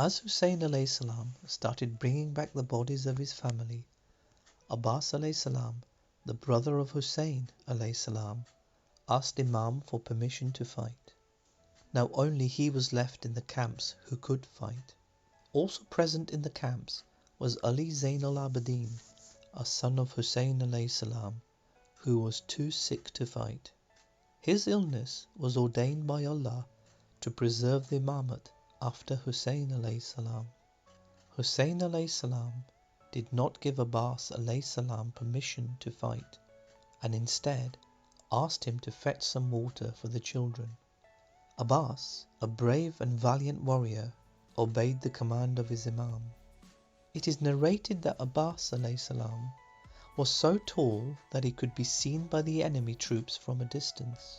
As Husayn alayhi salam started bringing back the bodies of his family, Abbas alayhi salam, the brother of Husayn alayhi salam, asked Imam for permission to fight. Now only he was left in the camps who could fight. Also present in the camps was Ali Zayn al-Abidin, a son of Husayn alayhi salam, who was too sick to fight. His illness was ordained by Allah to preserve the imamate after Husayn alayhi salam. Husayn alayhi salam did not give Abbas alayhi salam permission to fight, and instead asked him to fetch some water for the children. Abbas, a brave and valiant warrior, obeyed the command of his imam. It is narrated that Abbas alayhi salam was so tall that he could be seen by the enemy troops from a distance.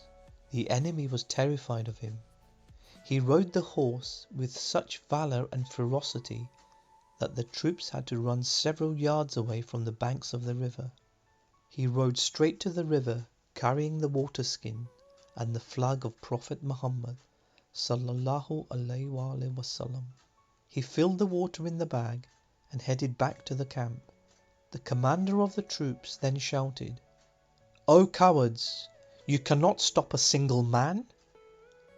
The enemy was terrified of him. He rode the horse with such valor and ferocity that the troops had to run several yards away from the banks of the river. He rode straight to the river, carrying the water skin and the flag of Prophet Muhammad sallallahu alaihi wasallam. He filled the water in the bag and headed back to the camp. The commander of the troops then shouted, "O cowards, you cannot stop a single man.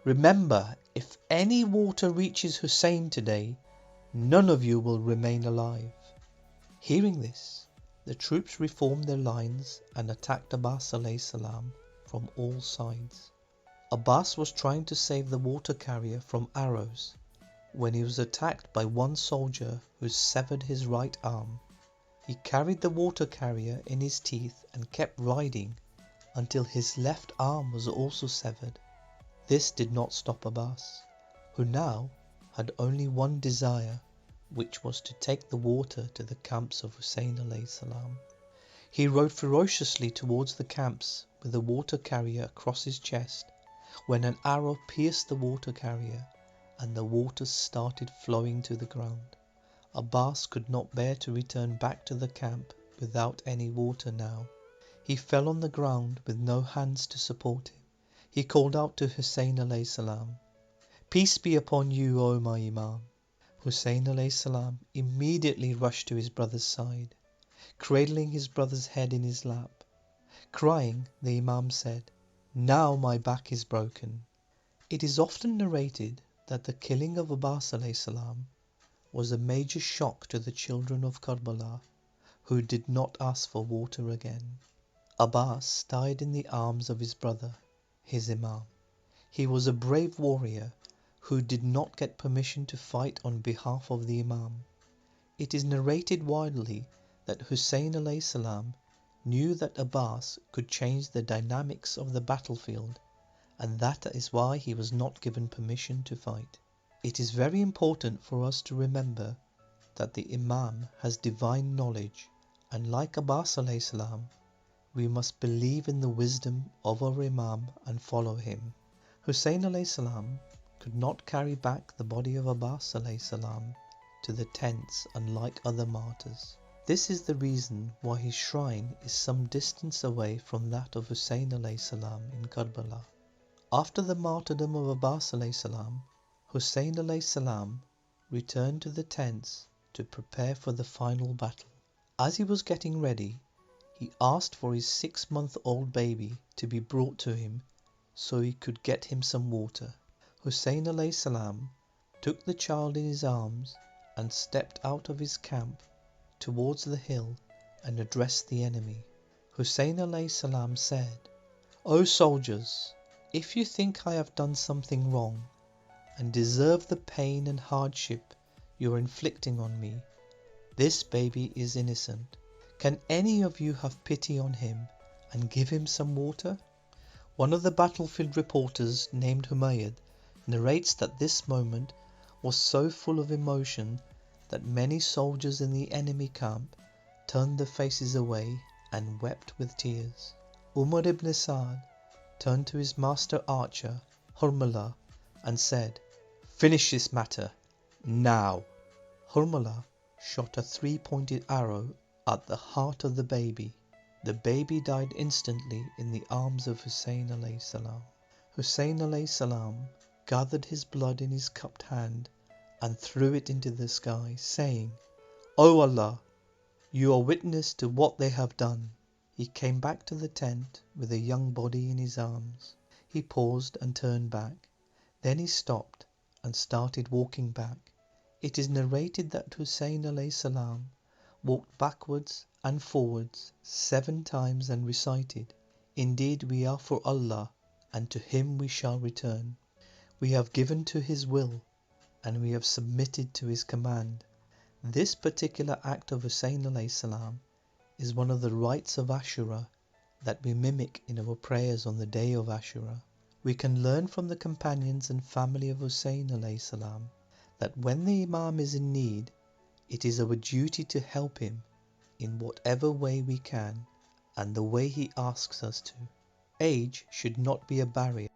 Remember, if any water reaches Husayn today, none of you will remain alive." Hearing this, the troops reformed their lines and attacked Abbas alayhi salam from all sides. Abbas was trying to save the water carrier from arrows when he was attacked by one soldier who severed his right arm. He carried the water carrier in his teeth and kept riding until his left arm was also severed. This did not stop Abbas, who now had only one desire, which was to take the water to the camps of Husayn alayhi salam. He rode ferociously towards the camps with the water carrier across his chest when an arrow pierced the water carrier and the water started flowing to the ground. Abbas could not bear to return back to the camp without any water now. He fell on the ground with no hands to support him. He called out to Husayn alayhi salam, "Peace be upon you, O my Imam." Husayn alayhi salam immediately rushed to his brother's side, cradling his brother's head in his lap. Crying, the Imam said, "Now my back is broken." It is often narrated that the killing of Abbas alayhi salam was a major shock to the children of Karbala, who did not ask for water again. Abbas died in the arms of his brother, his Imam. He was a brave warrior who did not get permission to fight on behalf of the Imam. It is narrated widely that Husayn alayhi salam knew that Abbas could change the dynamics of the battlefield, and that is why he was not given permission to fight. It is very important for us to remember that the Imam has divine knowledge, and like Abbas alayhi salam, we must believe in the wisdom of our Imam and follow him. Husayn alayhi salam could not carry back the body of Abbas alayhi salam to the tents unlike other martyrs. This is the reason why his shrine is some distance away from that of Husayn alayhi salam in Karbala. After the martyrdom of Abbas alayhi salam, Husayn alayhi salam returned to the tents to prepare for the final battle. As he was getting ready, he asked for his 6-month-old baby to be brought to him so he could get him some water. Husayn alayhi salam took the child in his arms and stepped out of his camp towards the hill and addressed the enemy. Husayn alayhi salam said, "O soldiers, if you think I have done something wrong and deserve the pain and hardship you are inflicting on me, this baby is innocent. Can any of you have pity on him and give him some water?" One of the battlefield reporters named Humayd narrates that this moment was so full of emotion that many soldiers in the enemy camp turned their faces away and wept with tears. Umar ibn Sa'd turned to his master archer, Hurmala, and said, "Finish this matter, now." Hurmala shot a 3-pointed arrow at the heart of the baby. The baby died instantly in the arms of Husayn alayhi salam. Husayn alayhi salam gathered his blood in his cupped hand and threw it into the sky, saying, "O Allah, you are witness to what they have done." He came back to the tent with a young body in his arms. He paused and turned back. Then he stopped and started walking back. It is narrated that Husayn alayhi salam walked backwards and forwards 7 times and recited, "Indeed we are for Allah, and to Him we shall return. We have given to His will, and we have submitted to His command." This particular act of Husayn alayhi salam is one of the rites of Ashura that we mimic in our prayers on the day of Ashura. We can learn from the companions and family of Husayn alayhi salam that when the Imam is in need, it is our duty to help him in whatever way we can and the way he asks us to. Age should not be a barrier.